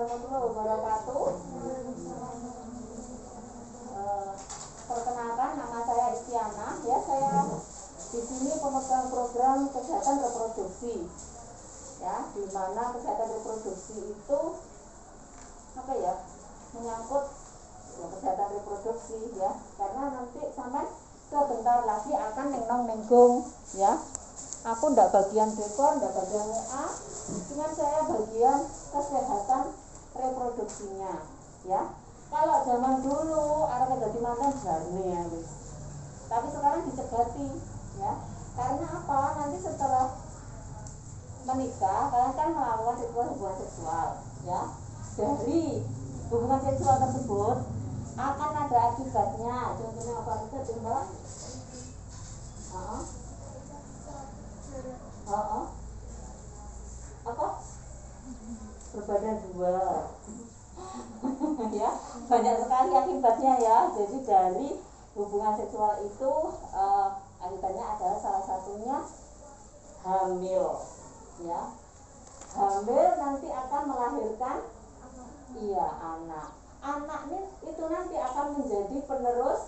warahmatullahi wabarakatuh. Perkenalkan, nama saya Istiana. Ya, saya di sini pemegang program kesehatan reproduksi. Ya, di mana kesehatan reproduksi itu apa ya? Menyangkut ya, kesehatan reproduksi ya. Karena nanti sampai sebentar lagi akan nenggung ya. Aku ndak bagian dekor, ndak bagian WA, cuman saya bagian kesehatan reproduksinya ya. Kalau zaman dulu arek dadi mantan jarne ya wis. Tapi sekarang dicegati ya. Karena apa? Nanti setelah menikah kalian kan melakukan hubungan seksual ya. Dari hubungan seksual tersebut akan ada akibatnya. Contohnya apa itu Mbak? Apa? Berbadan dua. Ya, banyak sekali akibatnya ya. Jadi dari hubungan seksual itu akibatnya adalah salah satunya hamil ya. Hamil nanti akan melahirkan anak ini itu nanti akan menjadi penerus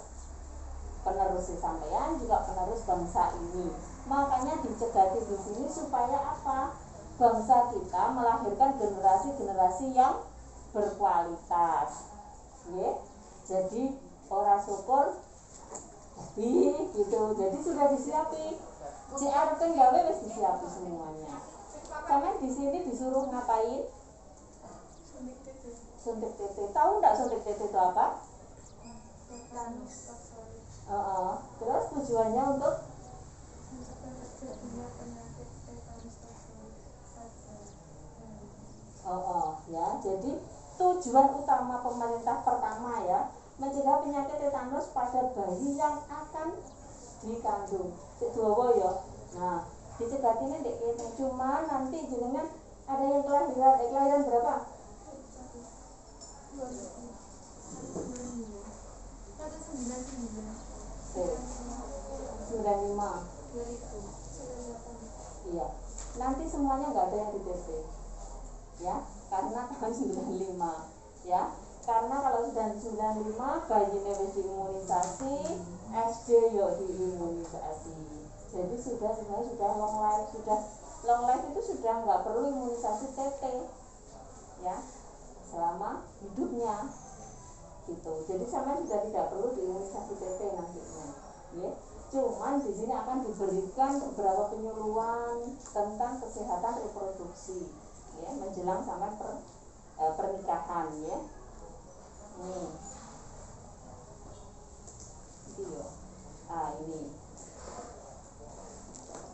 sampean, juga penerus bangsa ini. Makanya dicegati di sini supaya apa? Bangsa kita melahirkan generasi yang berkualitas. Ya. Jadi ora syukur gitu. Jadi sudah disiapi. CR gawe wis disiapi semuanya. Sampai di sini disuruh ngapain? Suntik TT. Tahu enggak suntik TT itu apa? Terus tujuannya untuk ya, jadi tujuan utama pemerintah pertama ya, mencegah penyakit tetanus pada bayi yang akan dikandung. Ya. Nah, dicegah ini cuma nanti jenengan ada yang kelahiran berapa? 95. Iya. Nanti semuanya nggak ada yang di TT. Ya, karena tahun 95 ya. Karena kalau sudah 95 bayinya wis diimunisasi, SD yo diimunisasi. Jadi sebenarnya sudah long life itu sudah nggak perlu imunisasi TT ya selama hidupnya gitu. Jadi sama sudah tidak perlu diimunisasi TT nantinya ya. Cuman di sini akan diberikan beberapa penyuluhan tentang kesehatan reproduksi ya, menjelang sampai pernikahan ya. Ini video. Ini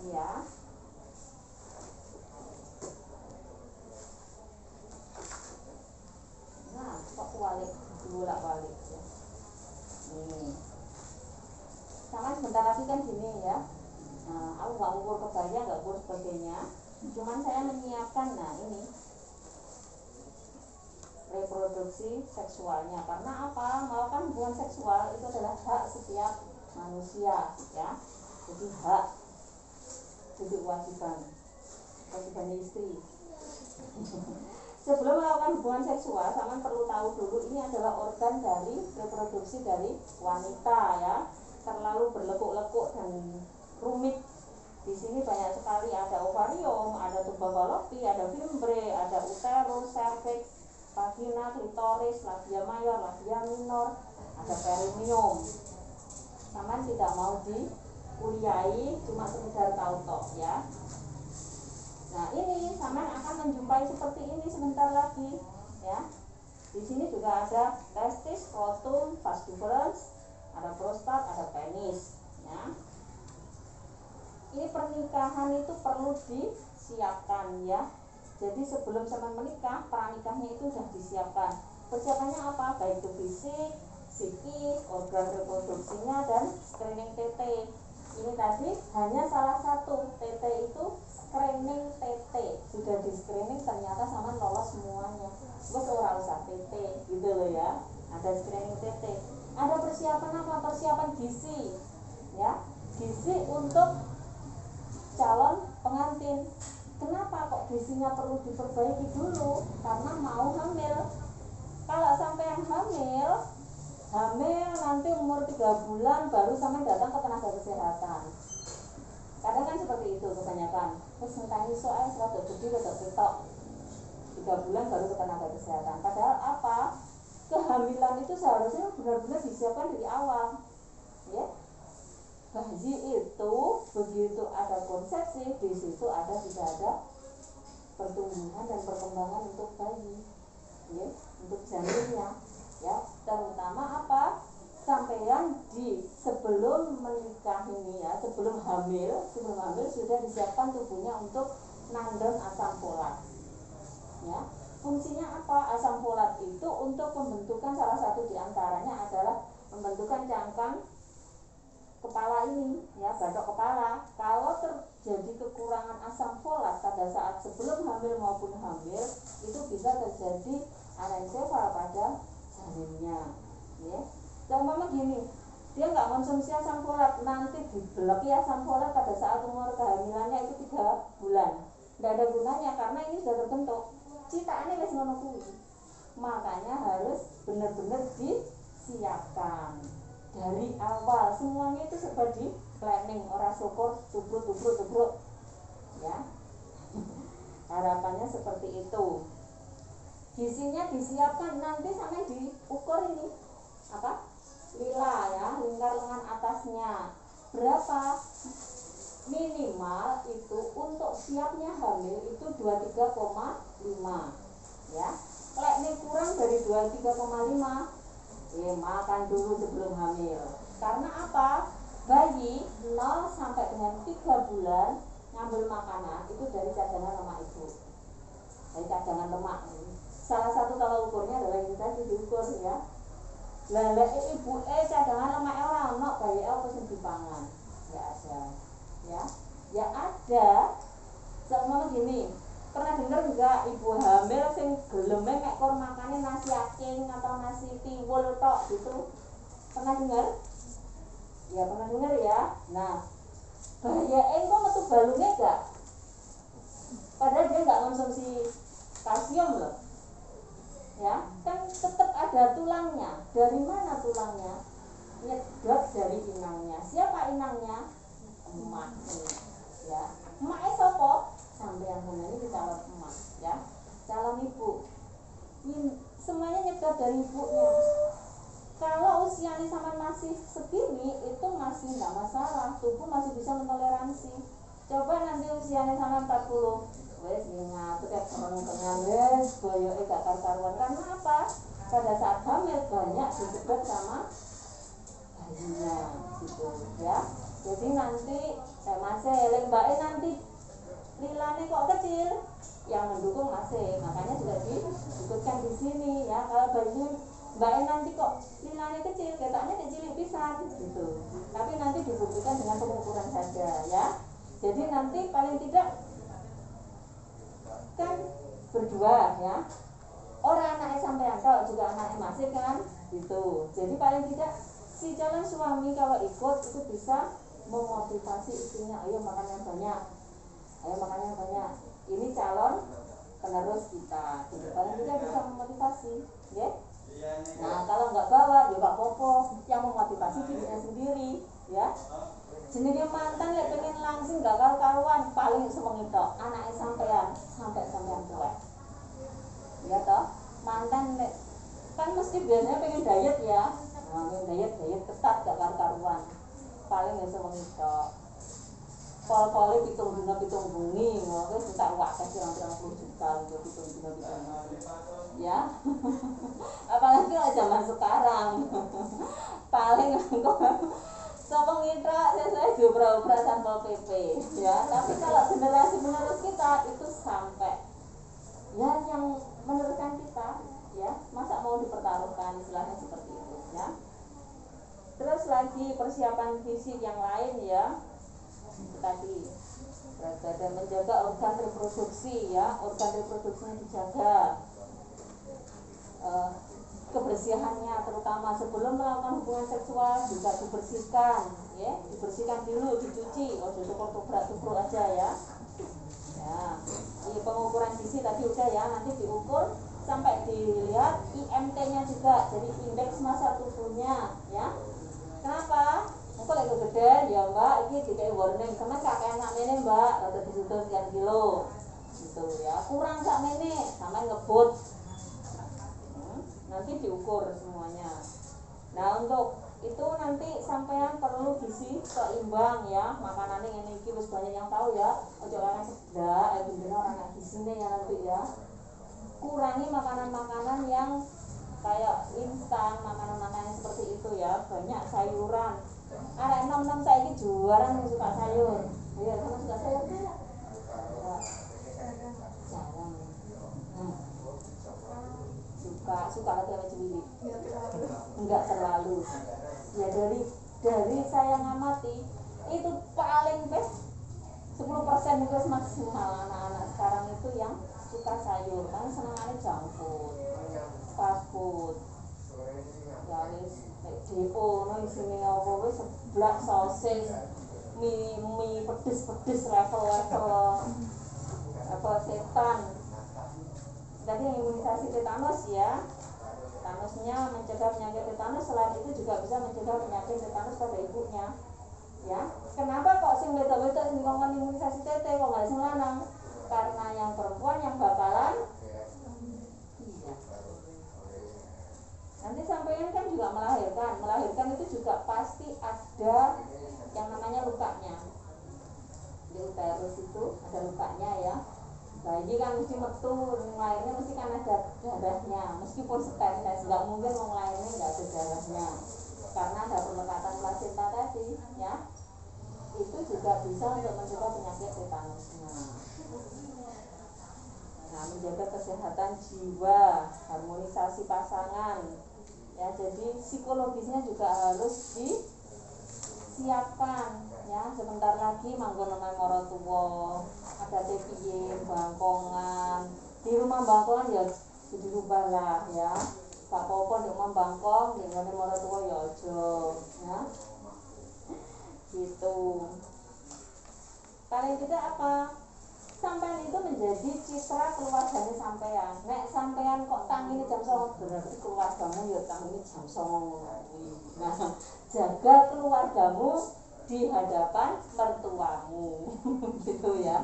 ya. Nah, kok bolak-balik ya. Nih. Sama sebentar lagi kan gini ya. Nah, aku nggak ukur kebaya, nggak ukur sebagainya. Cuman saya menyiapkan, nah ini reproduksi seksualnya. Karena apa? Melakukan hubungan seksual itu adalah hak setiap manusia ya. Jadi hak, jadi kewajiban istri. Sebelum melakukan hubungan seksual, kalian perlu tahu dulu ini adalah organ dari reproduksi dari wanita ya. Terlalu berlekuk-lekuk dan rumit. Di sini banyak sekali, ada ovarium, ada tuba fallopi, ada fimbre, ada uterus, cervix, vagina, klitoris, labia mayor, labia minor, ada perineum. Taman tidak mau dikuliahi, cuma sekedar tahu toh ya. Nah ini Taman akan menjumpai seperti ini sebentar lagi ya. Di sini juga ada testis, scrotum, vas deferens, ada prostat, ada penis ya. Ini pernikahan itu perlu disiapkan ya. Jadi sebelum sama menikah, pranikahnya itu sudah disiapkan. Persiapannya apa? Baik itu fisik, psikis, organ reproduksinya, dan screening TT. Ini tadi hanya salah satu. TT itu screening TT. Sudah di screening ternyata sama lolos semuanya. Bos ora usah TT gitu loh ya. Ada screening TT. Ada persiapan apa? Persiapan gizi ya. Gizi untuk calon pengantin Kenapa kok gizinya perlu diperbaiki dulu? Karena mau hamil. Kalau sampai yang hamil nanti umur 3 bulan baru sampai datang ke tenaga kesehatan. Kadang kan seperti itu kebanyakan. Terus ngenteni soal rada gede rada ketok. 3 bulan baru ke tenaga kesehatan. Padahal apa? Kehamilan itu seharusnya benar-benar disiapkan dari awal. Ya. Bayi itu begitu ada konsepsi, di situ tidak ada pertumbuhan dan perkembangan untuk bayi, ya, untuk janinnya, ya, terutama apa? Sampean sebelum menikah ini ya, sebelum hamil sudah disiapkan tubuhnya untuk nandon asam folat, ya. Fungsinya apa? Asam folat itu untuk pembentukan, salah satu diantaranya adalah pembentukan cangkang kepala ini, ya, batok kepala. Kalau terjadi kekurangan asam folat pada saat sebelum hamil maupun hamil, itu bisa terjadi anencefal pada janinnya, ya. Contohnya gini, dia nggak konsumsi asam folat, nanti dibeleki asam folat pada saat umur kehamilannya itu 3 bulan, nggak ada gunanya karena ini sudah terbentuk. Citaannya wis ngono kuwi. Makanya harus benar-benar disiapkan dari awal, semuanya itu serba di planning, orang syukur tubruk ya. Harapannya seperti itu. Gizinya disiapkan, nanti sampai diukur ini apa? Lila ya, lingkar lengan atasnya berapa minimal itu untuk siapnya hamil itu 23,5 ya. Lek ini kurang dari 23,5 makan dulu sebelum hamil. Karena apa? Bayi 0 sampai dengan 3 bulan ngambil makanan itu dari cadangan lemak ibu. Dari cadangan lemak. Salah satu kalau ukurnya adalah ini tadi diukur ya. Lelek ibu cadangan lemak ora ono, bayi apa sing dipangan? Enggak ada. Ya. Ya ada. Sama gini. Pernah dengar enggak ibu hamil sing geleme mek kon makane nasi aking atau nasi tiwul tok gitu? Pernah dengar? Ya pernah dengar ya. Nah, bahaya engko metu balune enggak? Padahal dia enggak konsumsi kalsium loh. Ya, kan tetap ada tulangnya. Dari mana tulangnya? Nyedot dari inangnya. Siapa inangnya? Emak. Ya. Emaknya sapa? Sampai yang ini calon emak ya, calon ibu. Semuanya nyedot dari ibunya. Kalau usianya sama masih segini itu masih nggak masalah, tubuh masih bisa mentoleransi. Coba nanti usianya sama 40, wes ingat tiap orang wes boyoke gak karuan. Karena apa? Pada saat hamil banyak disedot sama bayinya gitu ya. Jadi nanti masih mbake nanti lilane kok kecil, yang mendukung masih, makanya juga disebutkan di sini ya. Kalau bayinya mbaknya nanti kok lilane kecil, ketoknya kecil pisan gitu, tapi nanti dibuktikan dengan pengukuran saja ya. Jadi nanti paling tidak kan berdua ya, orang anaknya sampai tok juga anaknya masih kan gitu. Jadi paling tidak si calon suami kalau ikut itu bisa memotivasi istrinya, ayo makan yang banyak, ayo makannya banyak, ini calon penerus kita gitu. Paling tidak bisa memotivasi ya. Nah kalau nggak bawa juga popo, yang memotivasi dirinya sendiri ya. Jenenge mantan lek pengen langsung gak karuan paling semengi tok anaknya sampean tuwek ya toh. Mantan lek kan mesti biasanya pengen diet ya, nah pengen diet ketat gak karuan paling ya semengi tok. Pol-pole pitung bengi, wis tak wakeh pirang-pirang 10 juta untuk pitung dina ya. Apalagi kalau zaman sekarang. Paling engko sapa ngitra sesuai diopera-opera Satpol PP ya. Tapi kalau generasi penerus kita itu sampai ya yang meneruskan kita ya, masa mau dipertaruhkan, istilahnya seperti itu ya. Terus lagi persiapan fisik yang lain ya. Tadi berat badan, menjaga organ reproduksi ya, organ reproduksinya dijaga, kebersihannya terutama sebelum melakukan hubungan seksual juga dibersihkan ya, dibersihkan dulu, dicuci, tubruk aja ya. Ya, ini pengukuran gizi tadi udah ya, nanti diukur sampai dilihat IMT-nya juga, jadi indeks massa tubuhnya ya. Kenapa? Engko lek gede ya Mbak, iki dikai warning, sampean kakean sak mene Mbak, rada ditutur sekian kilo. Gitu ya. Kurang sak mene, sampean ngebut. Nanti diukur semuanya. Nah, untuk itu nanti sampean perlu gizi seimbang ya, makanannya ini iki wis banyak yang tahu ya. Ojo kan sedak, bener orang gisine ya nanti ya. Kurangi makanan-makanan yang kayak instan, makanan-makanan seperti itu ya. Banyak sayuran. Arek nom-nom saiki juaran yang suka sayur. Ya, sama suka sayur kan? Jarang. Suka lagi sama cilik. Enggak terlalu. Ya dari saya ngamati itu paling best 10% itu maksimal anak-anak sekarang itu yang suka sayur, karena senangannya junk food, fast food. Ya wis DO no isine apa wis seblak sosis, mie pedes level apa setan. Tadi yang imunisasi tetanus ya. Tetanusnya mencegah penyakit tetanus, selain itu juga bisa mencegah penyakit tetanus pada ibunya. Ya, kenapa kok sing wedok-wedok sing ngomong imunisasi tete kok nggak sing lanang? Karena yang perempuan yang bakalan iya. Nanti sampean kan juga melahirkan itu juga pasti ada yang namanya lukanya. Di uterus itu ada lukanya ya. Bayi kan mesti metu, lahirnya mesti kan ada darahnya, meskipun sterilnya nggak mungkin orang lahirnya nggak ada darahnya, karena ada pelekatan plasenta tadi, ya. Itu juga bisa untuk mencegah penyakit tetanusnya. Nah, menjaga kesehatan jiwa, harmonisasi pasangan, ya. Jadi psikologisnya juga harus disiapkan, ya. Sebentar lagi manggon omahe maratuwa. Ada piye bangkongan di rumah bangkongan ya dirubah lah ya, gak apa-apa di rumah bangkong di ngene maratuwa ya aja ya gitu. Paling tidak apa, sampean itu menjadi citra keluarganya sampean. Nek sampean kok tangine jam 09.00 berarti keluargamu ya tangine jam 09.00. Nah, jaga keluargamu di hadapan mertuamu gitu ya,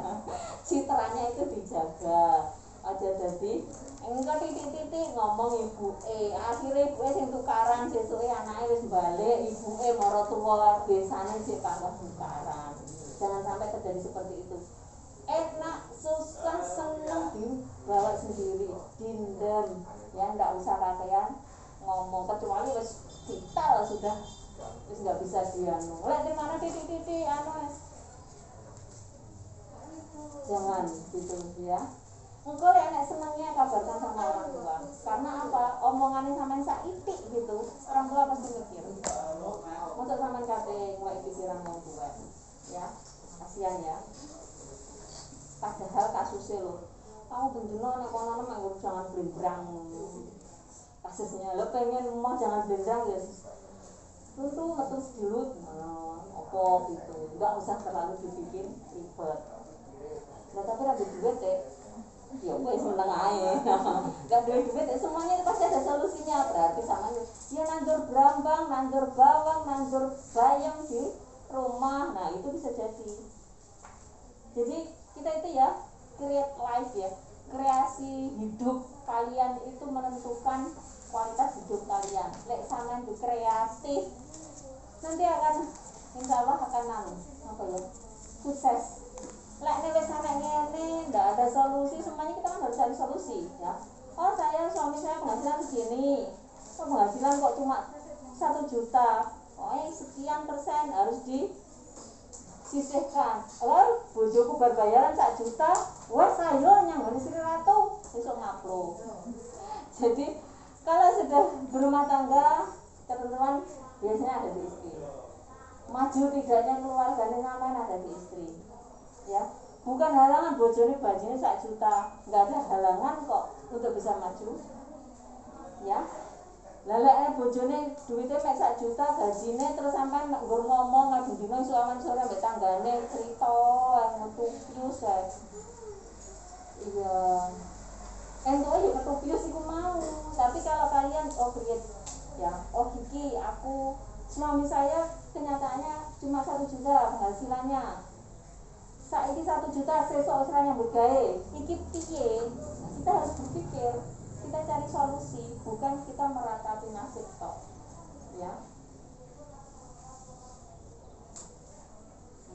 citranya itu dijaga aja. Jadi enggak titik-titik ngomong ibu akhirnya ibu sing tukaran sesuke anake wis balik, ibu maratuwa desane sik tambah tukaran. Jangan sampai terjadi seperti itu. Enak susah seneng dibawa sendiri, dindem ya, ndak usah kakean ngomong, kecuali wis vital sudah wis nggak bisa dianu. Lek di mana titik-titik anu jangan gitu ya. Engko ya nek senengnya kabarkan sama orang tua. Karena apa? Omongannya sampean saitik gitu. Orang tua pasti mikir. Mosok sampean kate ngwek pikiran wong tua. Ya, kasihan ya. Padahal kasusnya lho. Kamu bendino nek kono nek jangan blembrang. Kasusnya lo pengen mau jangan blembrang ya. Itu metu sedulur apa gitu, nggak usah terlalu dibikin ribet. Nah tapi ada duit ya wes seneng aja. Nggak ada duit semuanya pasti ada solusinya. Berarti sama ya nandur brambang, nandur bawang, nandur bayam di rumah. Nah itu bisa jadi. Jadi kita itu ya create life ya, kreasi hidup kalian itu menentukan kualitas hidup kalian. Lek sampean kreatif nanti akan insya Allah akan apa ya, sukses. Lek nek wis sampe ngene ndak ada solusi, semuanya kita kan harus cari solusi ya. Oh suami saya penghasilan segini, kok penghasilan kok cuma 1 juta, oh sekian persen harus disisihkan. Lalu bojoku berbayaran 1 juta, wes ayo nyanggone Sri Ratu besok ngupload. Jadi kalau sudah berumah tangga, ketentuan biasanya ada di istri. Maju tidaknya keluarganya sampean ada di istri. Ya, bukan halangan bojone bajine 1 juta, nggak ada halangan kok untuk bisa maju. Ya. Lah lek bojone duitnya mek 1 juta gajine terus sampean nggur ngomong ngabendino iso awan sore mbek tanggane crito metu pius iya entuk ya ketupius iku mau. Tapi kalau kalian create ya, iki aku suami saya kenyataannya cuma 1 juta penghasilannya, saiki 1 juta sesuk wis ra nyambut gawe, iki piye? Kita harus berpikir, kita cari solusi, bukan kita meratapi nasib tok ya.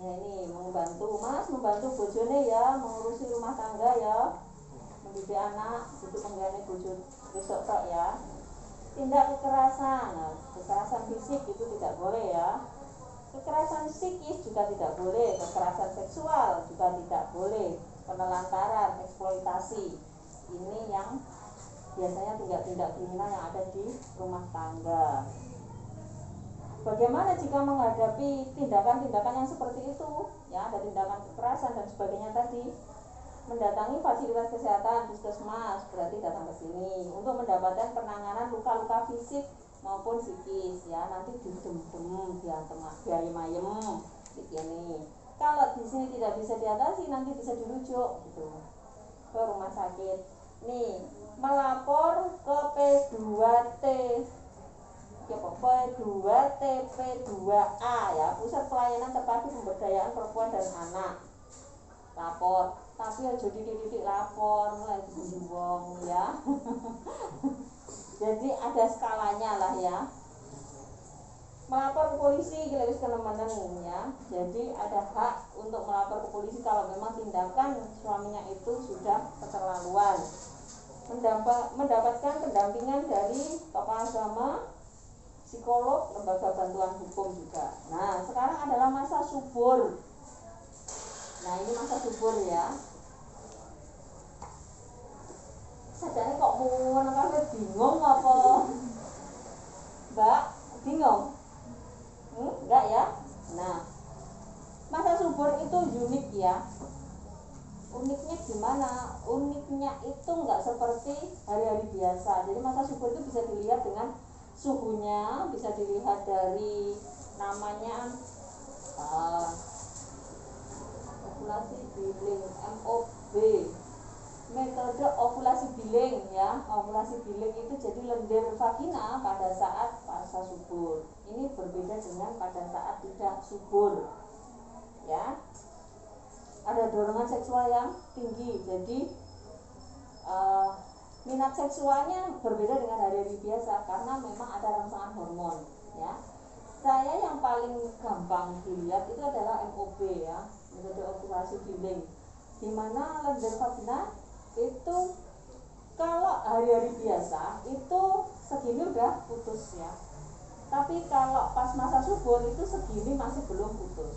Ya ini membantu mas, membantu bojone ya, mengurusi rumah tangga ya, mendidik anak, itu penggane bojo besok tok ya. Tindak kekerasan, nah, kekerasan fisik itu tidak boleh ya. Kekerasan psikis juga tidak boleh, kekerasan seksual juga tidak boleh, penelantaran, eksploitasi. Ini yang biasanya tindak-tindak kriminal yang ada di rumah tangga. Bagaimana jika menghadapi tindakan-tindakan yang seperti itu? Ya, ada tindakan kekerasan dan sebagainya tadi. Mendatangi fasilitas kesehatan, puskesmas, berarti datang ke sini untuk mendapatkan penanganan luka-luka fisik maupun psikis ya. Nanti didem-dem, diayem-ayem begini. Kalau di sini tidak bisa diatasi, nanti bisa dirujuk gitu ke rumah sakit. Nih, melapor ke P2T P2TP2A ya, Pusat Pelayanan Terpadu Pemberdayaan Perempuan dan Anak. Lapor, tapi aja dididik lapor mulai dibuang ya. Jadi ada skalanya lah ya. Melapor ke polisi kita wis kenemenen ya. Jadi ada hak untuk melapor ke polisi kalau memang tindakan suaminya itu sudah keterlaluan. Mendapatkan pendampingan dari tokoh agama, psikolog, lembaga bantuan hukum juga. Nah, sekarang adalah masa subur. Nah, ini masa subur ya. Sajane kok mun kabeh bingung apa? Mbak, bingung? Enggak ya? Nah, masa subur itu unik ya. Uniknya gimana? Uniknya itu enggak seperti hari-hari biasa. Jadi masa subur itu bisa dilihat dengan suhunya, bisa dilihat dari namanya ovulasi billing, MOB, metode ovulasi billing ya. Ovulasi billing itu jadi lendir vagina pada saat masa subur. Ini berbeda dengan pada saat tidak subur ya. Ada dorongan seksual yang tinggi, jadi minat seksualnya berbeda dengan hari-hari biasa karena memang ada rangsangan hormon ya. Saya yang paling gampang dilihat itu adalah MOB ya, metode ovulasi billing, di mana lendir vagina itu kalau hari-hari biasa itu segini udah putus ya, tapi kalau pas masa subur itu segini masih belum putus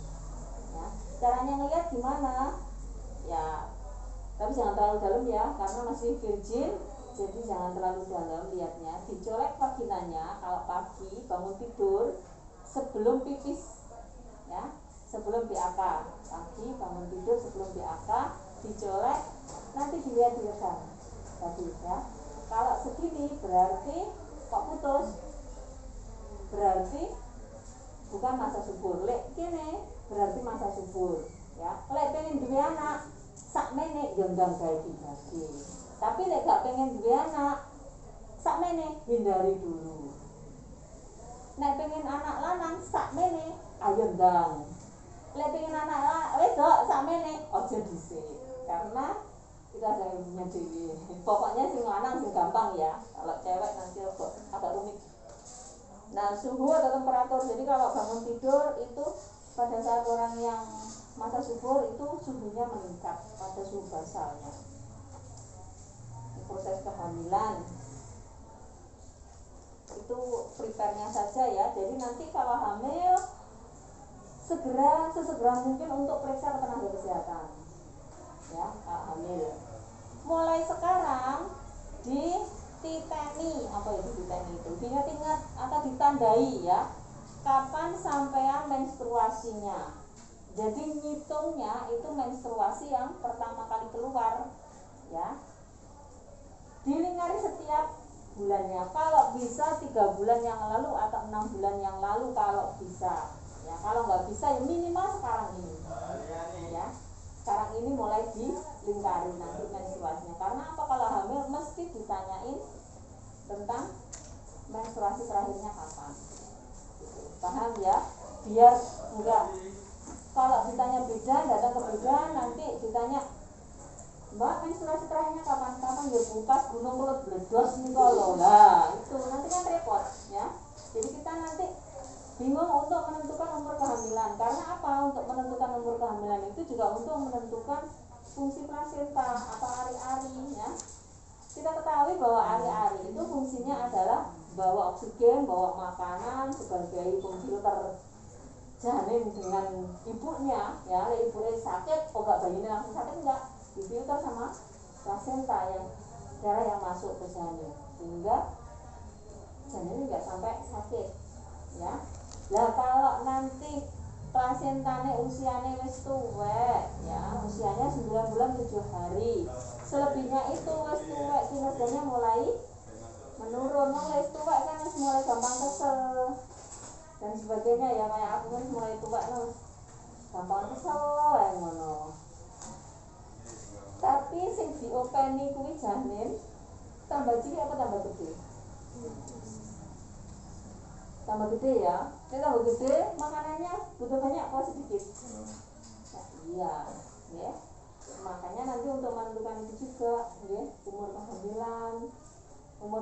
ya. Caranya ngelihat gimana ya, tapi jangan terlalu dalam ya karena masih virgin, jadi jangan terlalu dalam lihatnya. Dicolek vaginanya kalau pagi bangun tidur sebelum pipis ya, sebelum BAK, pagi bangun tidur sebelum BAK dicolek, nanti dilihat direkam tadi ya. Kalau segini berarti kok putus, berarti bukan masa subur. Lek kene berarti masa subur ya. Lek pengen duwe anak sakmene yo ndang gawe dibagi, tapi lek gak pengen duwe anak sakmene hindari dulu. Nek pengen anak lanang sakmene ayo ndang. Lek pengen anak wedok sakmene aja dhisik, karena kita ada ilmunya dewi. Pokoknya sing lanang sing gampang ya, kalau cewek nanti agak rumit. Nah, suhu atau temperatur, jadi kalau bangun tidur itu pada saat orang yang masa subur itu suhunya meningkat pada suhu basalnya. Proses kehamilan itu prepare-nya saja ya. Jadi nanti kalau hamil sesegera mungkin untuk periksa ke tenaga kesehatan ya, hamil. Mulai sekarang dititeni, apa itu diteni itu? Diingat-ingat atau ditandai ya, kapan sampean menstruasinya. Jadi ngitungnya itu menstruasi yang pertama kali keluar ya. Dilingkari setiap bulannya. Kalau bisa 3 bulan yang lalu atau 6 bulan yang lalu kalau bisa. Ya, kalau nggak bisa ya minimal sekarang ini. Ya. Sekarang ini mulai dilingkari nanti menstruasi. biar enggak, kalau ditanya bidan, datang ke bidan nanti ditanya, Mbak menstruasi terakhirnya kapan ya bukas gunung mulut bledos nih kalau lah itu nanti kan repot ya. Jadi kita nanti bingung untuk menentukan umur kehamilan. Karena apa? Untuk menentukan umur kehamilan itu juga untuk menentukan fungsi plasenta atau ari-ari ya. Kita ketahui bahwa ari-ari itu fungsinya adalah bawa oksigen, bawa makanan sebagai pemfilter janin dengan ibunya ya. Ibunya sakit, kok gak bayinya langsung sakit enggak? Difilter sama plasenta yang darah yang masuk ke janin sehingga janin enggak sampai sakit ya. Lah kalau nanti plasentane usianya wis tuwek ya, usianya 9 bulan 7 hari. Selebihnya itu wis tuwek, kinerjanya mulai menurun. Wis tuwek kan wis mulai gampang kesel dan sebagainya ya, kayak aku kan mulai tuwek no, gampang kesel kayak ngono. Tapi sing diopeni kuwi janin tambah cilik apa tambah gede? Tambah gede ya. Ini tambah gede, makanannya butuh banyak apa sedikit? Nah, iya, ya. Makanya nanti untuk menentukan itu juga, ya, umur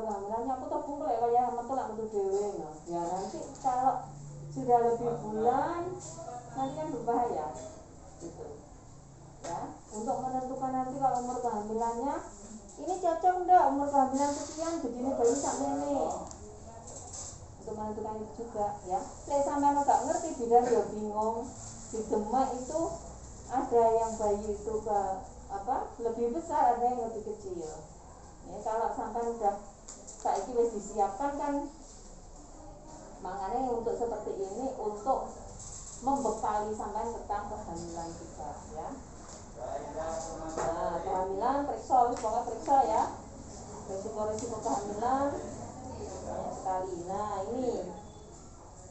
kehamilannya aku tuh bungkul ya kayak metu lah metu dewe, no. Ya nanti kalau sudah lebih bulan, nanti kan berbahaya, gitu. Ya, untuk menentukan nanti kalau umur kehamilannya, ini cocok enggak umur kehamilan sekian, begini bayi sampai ini. Untuk menentukan itu juga ya. Lek sampean enggak ngerti bidan ya bingung. Di Demak itu ada yang bayi itu ke apa? Lebih besar, ada yang lebih kecil. Ya, kalau sampean udah saiki wis disiapkan kan makanya untuk seperti ini untuk membekali sampean tentang kehamilan kita ya. Nah, kehamilan periksa, pokoknya periksa ya. Resiko kehamilan banyak sekali. Nah ini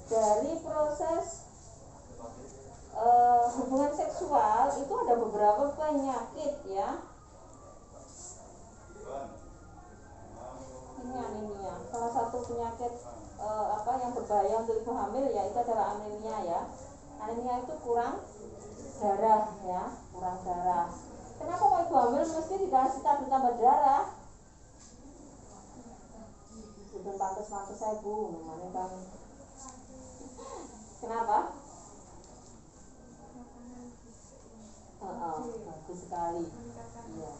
dari proses hubungan seksual itu ada beberapa penyakit ya. Ini anemia, salah satu penyakit yang berbahaya untuk ibu hamil ya itu adalah anemia ya. Anemia itu kurang darah ya, kurang darah. Kenapa kalau ibu hamil mesti dikasih tablet tambah darah? Bukan pantas saya bu, namanya kan. Kenapa? Bagus sekali. Iya.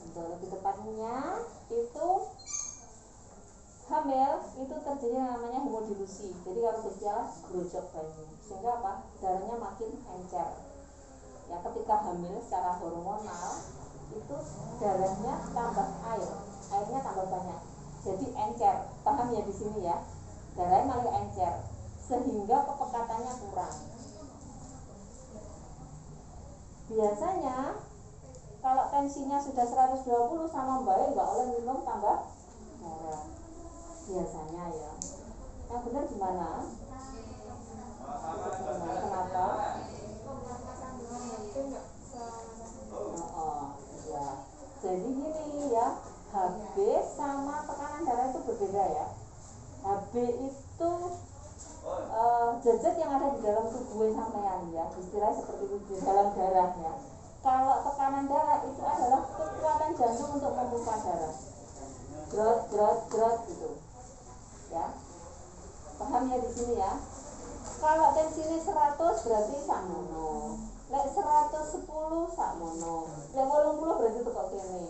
Untuk lebih tepatnya itu hamil itu terjadi namanya hemodilusi. Jadi kalau berjalan gerojok bayi, sehingga apa? Darahnya makin encer. Ya ketika hamil secara hormonal itu darahnya tambah airnya tambah banyak. Jadi encer, paham ya di sini ya? Darahnya malah encer, sehingga kepekatannya kurang. Biasanya kalau tensinya sudah 120 sama baik nggak oleh minum tambah darah. Biasanya ya. Yang benar gimana? Kenapa? Ya. Jadi gini ya, HB sama tekanan darah itu berbeda ya. HB itu zat-zat yang ada di dalam tubuh sampean ya, istilahnya seperti itu di dalam darah ya. Kalau tekanan darah itu adalah kekuatan jantung untuk memompa darah. Grot gitu. Ya. Paham ya di sini ya? Kalau tensinya 100 berarti sakmono. Lek 110 sakmono. Lek 80 berarti tekok kene.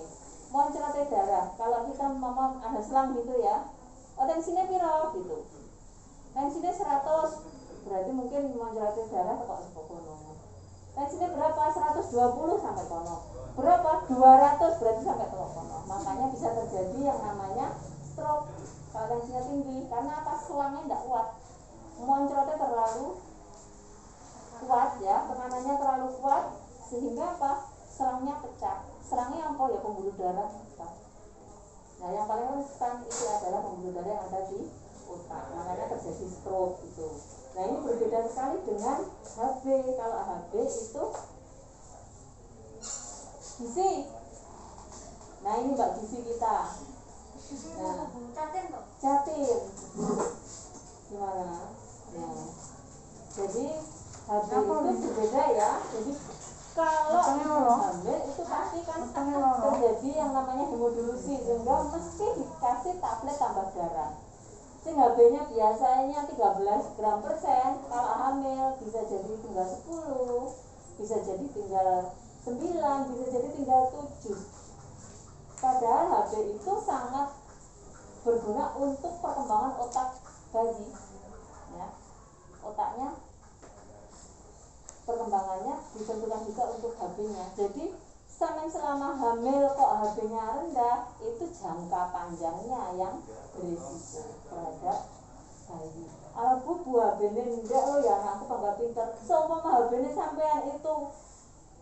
Moncrote darah. Kalau kita ngomong ada selang gitu ya. Oh tensinya piro gitu. Tensinya 100 berarti mungkin moncrote darah tekok sepokono. Tensinya berapa? 120 sampai kono. Berapa? 200 berarti sampai tekok kono. Makanya bisa terjadi yang namanya stroke kalau tensinya tinggi. Karena apa? Selangnya tidak kuat. Moncrotnya terlalu kuat ya, tekanannya terlalu kuat sehingga apa? Selangnya pecah. Selangnya apa ya? Pembuluh darah pecah. Nah yang paling rentan itu adalah pembuluh darah yang ada di otak. Makanya terjadi stroke itu. Nah ini berbeda sekali dengan HB. Kalau HB itu gizi. Nah ini mbak gizi kita. Nah catin gimana? Nah, jadi berbeda ya. Jadi kalau hamil itu pasti kan terjadi yang namanya hemodilusi, sehingga mesti dikasih tablet tambah darah. Sing HB-nya biasanya 13 gram persen, kalau hamil bisa jadi tinggal 10, bisa jadi tinggal 9, bisa jadi tinggal 7. Padahal HB itu sangat berguna untuk perkembangan otak bayi, ya. Otaknya perkembangannya ditentukan juga untuk HB-nya. Jadi sampai selama hamil kok HB-nya rendah, itu jangka panjangnya yang berisiko terhadap bayi. Kalau bubu HB-nya rendah, oh ya aku bangga pinter. Seumpama HB-nya sampean itu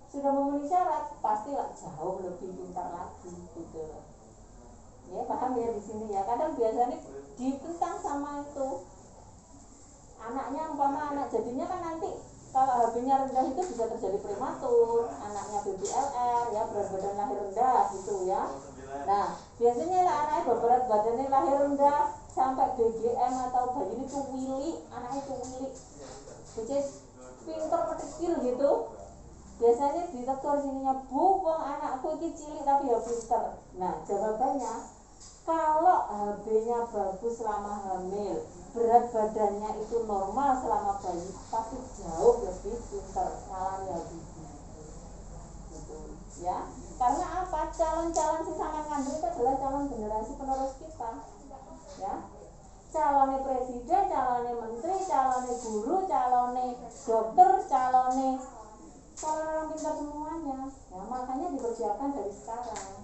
sudah memenuhi syarat, pasti lah jauh lebih pintar lagi gitu. Ya paham ya di sini ya. Kadang biasanya ditentang sama itu anaknya, umpama anak jadinya kan nanti kalau HB-nya rendah itu bisa terjadi prematur, anaknya BBLR ya, berat badan lahir rendah gitu ya. Nah biasanya lah anaknya berat badannya lahir rendah sampai BGM atau bayi ini tuh wili, anaknya tuh wili, jadi pinter petikil gitu. Biasanya ditegur sininya, bu, wong anakku ini cilik tapi ya pinter. Nah jawabannya, kalau HB-nya bagus selama hamil, berat badannya itu normal selama bayi, pasti jauh lebih pintar ngalami HB. Gitu, ya. Karena apa? Calon-calon sing sampean kandung itu adalah calon generasi penerus kita, ya. Calonnya presiden, calonnya menteri, calonnya guru, calonnya dokter, calonnya orang pintar semuanya. Ya makanya dipersiapkan dari sekarang.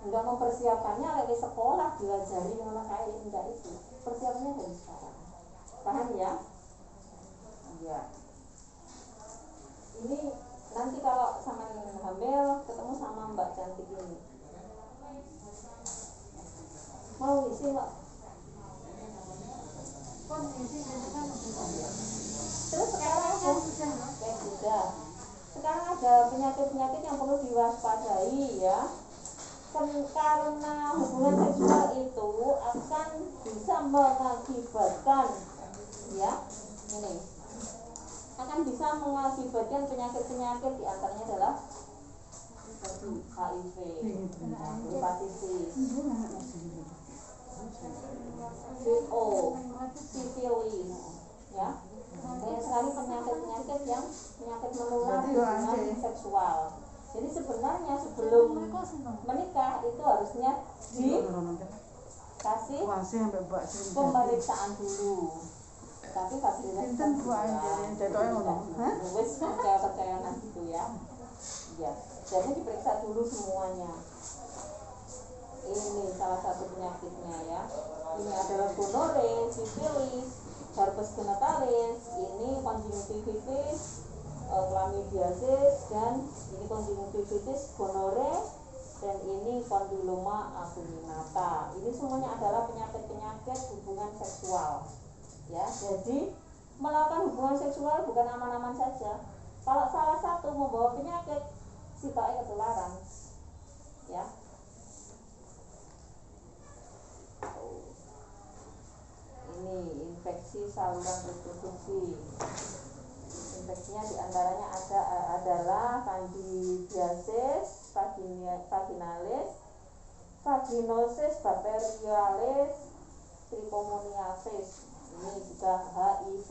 Enggak mempersiapkannya lagi sekolah diajari ngono kae, enggak itu. Persiapannya dari sekarang. Paham ya? Iya. Ini nanti kalau sama hamil ketemu sama Mbak cantik ini. Mau isi Mbak? Terus sekarang sudah. Sekarang ada penyakit-penyakit yang perlu diwaspadai ya. Karena hubungan seksual itu akan bisa mengakibatkan ya ini akan bisa mengakibatkan penyakit-penyakit, diantaranya adalah HIV, hepatitis, VO, sifilis, ya. Banyak sekali penyakit-penyakit yang penyakit menular hubungan seksual. Jadi sebenarnya sebelum menikah itu harusnya dikasih pemeriksaan dulu. Tapi fasilitas wes percaya gitu ya. Ya, jadi diperiksa dulu semuanya. Ini salah satu penyakitnya ya. Ini adalah gonore, sifilis, herpes genitalis, ini konjungtivitis, chlamydiasis, dan ini konjungtivitis, gonore, dan ini kondiloma acuminata. Ini semuanya adalah penyakit-penyakit hubungan seksual. Ya, jadi melakukan hubungan seksual bukan aman-aman saja. Kalau salah satu membawa penyakit, sitoknya ketularan. Ya. Ini infeksi saluran reproduksi. Infeksinya diantaranya adalah candidiasis vaginalis, vaginosis bacterialis, trichomoniasis. Ini juga HIV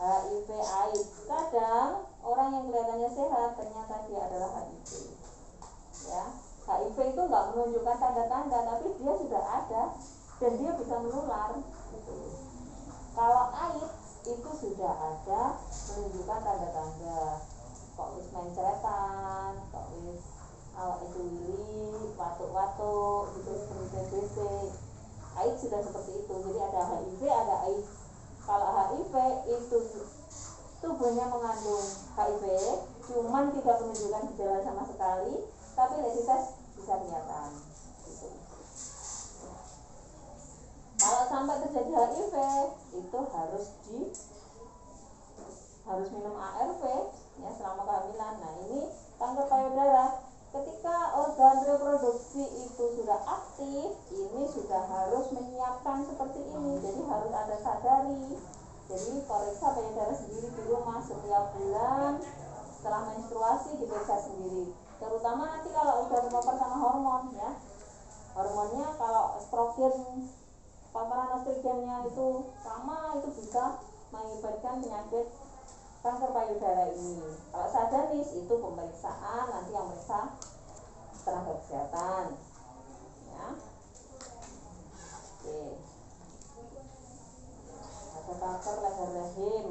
AIDS. Kadang orang yang kelihatannya sehat ternyata dia adalah HIV. Ya, HIV itu nggak menunjukkan tanda-tanda, tapi dia sudah ada dan dia bisa menular. Gitu. Kalau AIDS itu sudah ada menunjukkan tanda-tanda, kok wis mencretan, kok wis awak itu wili, watuk-watuk, gitu seperti TBC. AIDS sudah seperti itu. Jadi ada HIV, ada AIDS. Kalau HIV itu tubuhnya mengandung HIV, cuman tidak menunjukkan gejala sama sekali, tapi dites bisa kelihatan. Gitu. Kalau sampai terjadi HIV, itu harus minum ARV ya selama kehamilan. Nah ini kanker payudara. Ketika organ reproduksi itu sudah aktif, ini sudah harus menyiapkan seperti ini. Jadi harus ada sadari. Jadi periksa payudara sendiri di rumah setiap bulan. Setelah menstruasi diperiksa sendiri. Terutama nanti kalau udah terpapar sama hormon ya. Hormonnya kalau estrogen, paparan estrogennya itu sama, itu bisa mengakibatkan penyakit kanker payudara ini. Kalau sadanis itu pemeriksaan, nanti yang meriksa tenaga kesehatan ya. Oke. Ada kanker leher rahim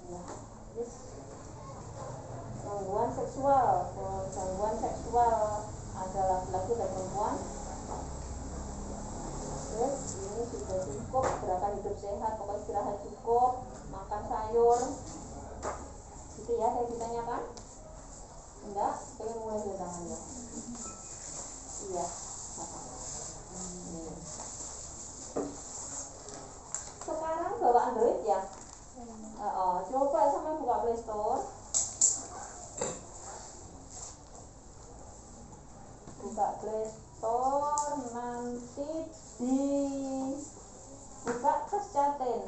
ya. Terus gangguan seksual. Gangguan seksual ada laki-laki dan perempuan. Terus ini sudah cukup gerakan hidup sehat, pokoknya istirahat cukup, makan sayur gitu ya. Saya ditanyakan enggak, pengen mulai dari tangannya. Iya. Sekarang bawa Android ya. Coba sama buka Play Store. Buka Play Store, nanti di buka Kescaten.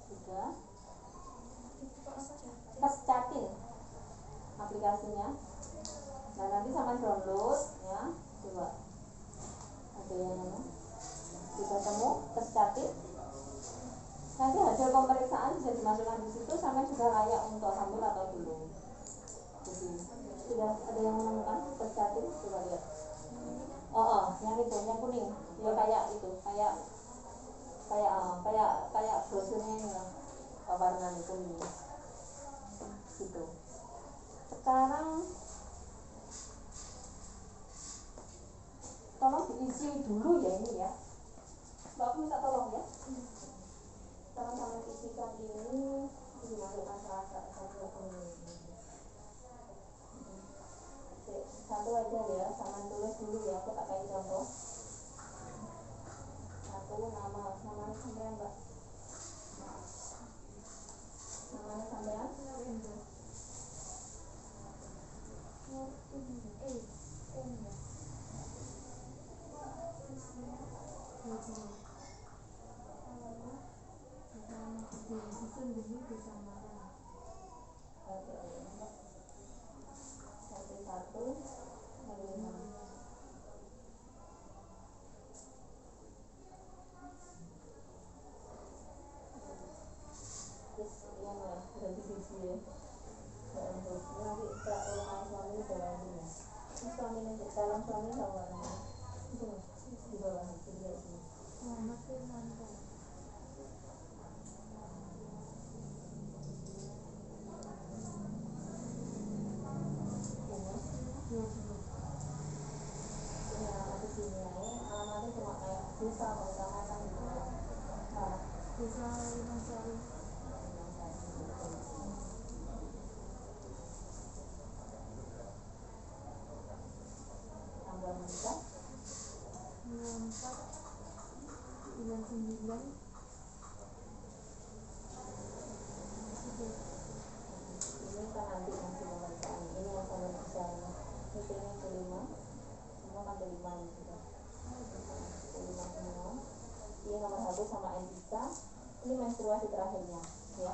Sudah. Kescaten aplikasinya. Nah nanti sama download ya. Coba ada yang mana? Sudah temu Kescaten. Nanti hasil pemeriksaan bisa dimasukkan di situ sampai sudah layak untuk hamil atau belum. Jadi sudah ada yang menemukan Kescaten, coba lihat. Yang itu, yang kuning. Ya kayak itu, kayak brosurnya ini lah. Warna kuning. Gitu. Sekarang tolong diisi dulu ya ini ya. Mbak, aku minta tolong ya. Sama-sama isikan ini dimasukkan satu aja ya, sama tulis dulu ya, aku tak kasih contoh. Satu nama sampean Mbak. Namanya sampean? Salam suami sama itu di bawah itu dia sini. Masih mantap. Ini alamat sini ya. Alamatnya cuma kayak desa atau kecamatan gitu. Desa Limansari. Tanggal nikah 94 99. Ini kan nanti pemeriksaan. Ini yang saya bisa meetingnya kelima. Semua kan kelima ini sudah. Kelima semua. Ini nomor 1 sama Andika. Ini menstruasi terakhirnya ya.